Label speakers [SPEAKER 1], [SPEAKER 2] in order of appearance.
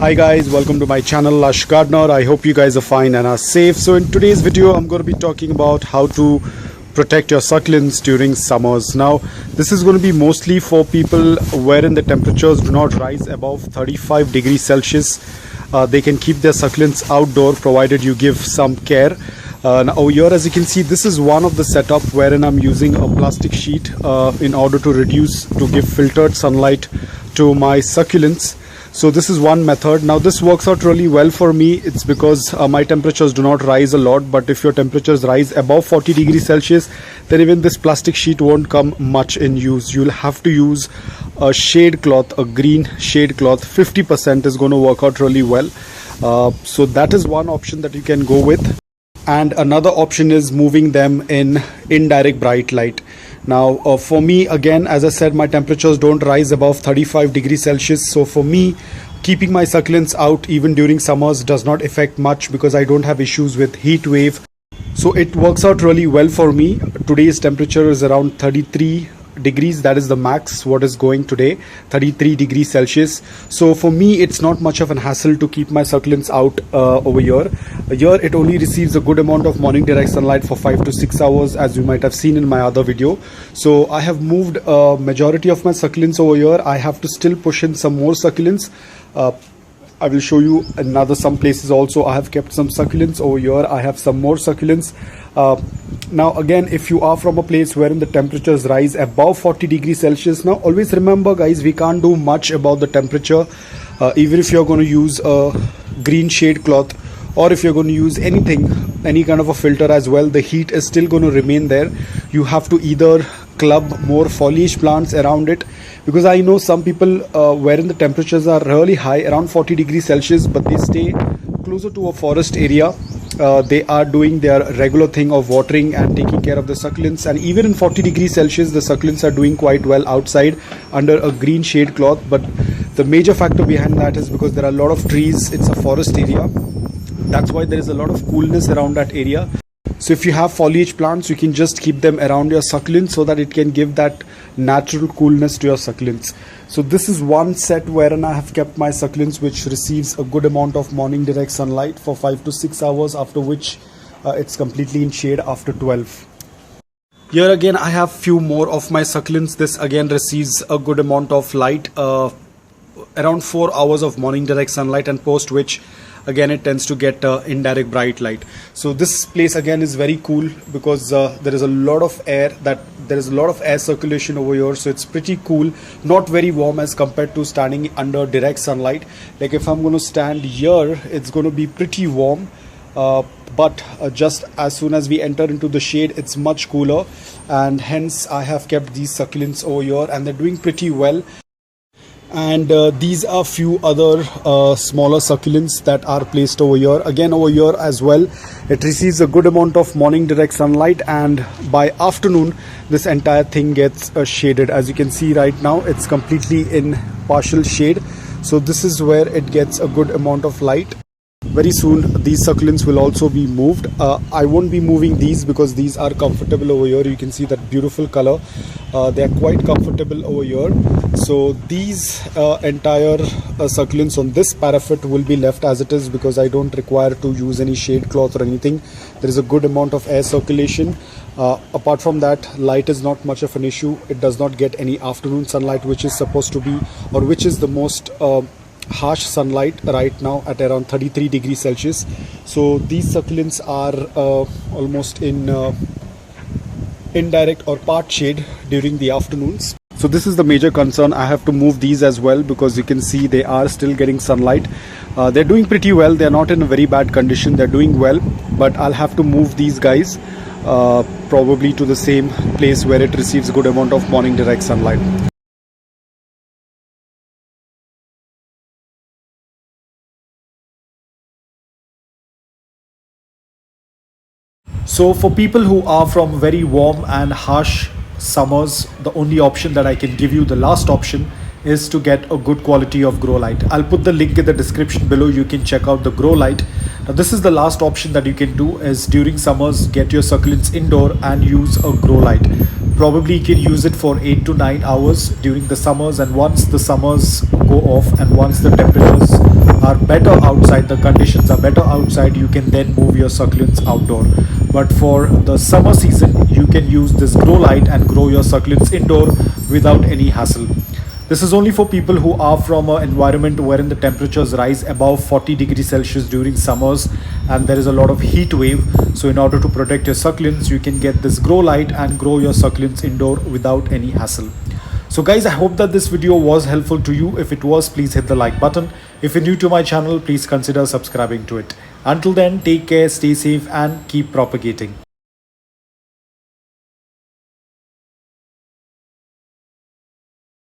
[SPEAKER 1] Hi guys, welcome to my channel Lush Gardener. I hope you guys are fine and are safe. So in today's video I'm going to be talking about how to protect your succulents during summers. Now this is going to be mostly for people wherein the temperatures do not rise above 35 degrees Celsius. They can keep their succulents outdoor provided you give some care. Now over here, as you can see, this is one of the setup wherein I'm using a plastic sheet in order to give filtered sunlight to my succulents. So this is one method. Now this works out really well for me. It's because my temperatures do not rise a lot, but if your temperatures rise above 40 degrees Celsius, then even this plastic sheet won't come much in use. You'll have to use a shade cloth, a green shade cloth. 50% is going to work out really well. So that is one option that you can go with. And another option is moving them in indirect bright light. Now for me, again, as I said, my temperatures don't rise above 35 degrees Celsius. So for me, keeping my succulents out even during summers does not affect much because I don't have issues with heat wave. So it works out really well for me. Today's temperature is around 33 degrees. That is the max what is going today, 33 degrees Celsius. So for me, it's not much of an hassle to keep my succulents out over here. Here it only receives a good amount of morning direct sunlight for 5 to 6 hours, as you might have seen in my other video. So I have moved a majority of my succulents over here. I have to still push in some more succulents. I will show you some places also. I have kept some succulents over here. I have some more succulents. Now again, if you are from a place wherein the temperatures rise above 40 degrees Celsius, now always remember guys, we can't do much about the temperature. Even if you're going to use a green shade cloth, or if you're going to use any kind of a filter as well, the heat is still going to remain there. You have to either club more foliage plants around it, because I know some people wherein the temperatures are really high, around 40 degrees Celsius, but they stay closer to a forest area. They are doing their regular thing of watering and taking care of the succulents, and even in 40 degrees Celsius the succulents are doing quite well outside under a green shade cloth. But the major factor behind that is because there are a lot of trees. It's a forest area. That's why there is a lot of coolness around that area. So if you have foliage plants, you can just keep them around your succulents so that it can give that natural coolness to your succulents. So this is one set wherein I have kept my succulents, which receives a good amount of morning direct sunlight for 5 to 6 hours, after which it's completely in shade after 12. Here again I have few more of my succulents. This again receives a good amount of light, around 4 hours of morning direct sunlight, and post which again it tends to get indirect bright light. So this place again is very cool because there is a lot of air circulation over here, so it's pretty cool, not very warm as compared to standing under direct sunlight. Like if I'm going to stand here, it's going to be pretty warm, but just as soon as we enter into the shade, it's much cooler, and hence I have kept these succulents over here and they're doing pretty well. And these are few other smaller succulents that are placed over here. Again over here as well, it receives a good amount of morning direct sunlight, and by afternoon this entire thing gets shaded. As you can see right now, it's completely in partial shade. So this is where it gets a good amount of light. Very soon these succulents will also be moved. I won't be moving these because these are comfortable over here. You can see that beautiful color. They are quite comfortable over here. So these entire succulents on this parapet will be left as it is, because I don't require to use any shade cloth or anything. There is a good amount of air circulation. Apart from that, light is not much of an issue. It does not get any afternoon sunlight, which is supposed to be, or which is the most harsh sunlight right now at around 33 degrees Celsius. So these succulents are almost in indirect or part shade during the afternoons. So this is the major concern. I have to move these as well because you can see they are still getting sunlight. They're doing pretty well. They're not in a very bad condition. They're doing well, but I'll have to move these guys probably to the same place where it receives a good amount of morning direct sunlight. So for people who are from very warm and harsh summers, the only option that I can give you, the last option, is to get a good quality of grow light. I'll put the link in the description below. You can check out the grow light. Now this is the last option that you can do, is during summers get your succulents indoor and use a grow light.
[SPEAKER 2] probably you can use it for 8 to 9 hours during the summers, and once the summers go off and once the temperatures are better outside, the conditions are better outside, you can then move your succulents outdoor. But for the summer season, you can use this grow light and grow your succulents indoor without any hassle. This is only for people who are from an environment wherein the temperatures rise above 40 degrees Celsius during summers and there is a lot of heat wave. So in order to protect your succulents, you can get this grow light and grow your succulents indoor without any hassle. So guys, I hope that this video was helpful to you. If it was, please hit the like button. If you're new to my channel, please consider subscribing to it. Until then, take care, stay safe and keep propagating.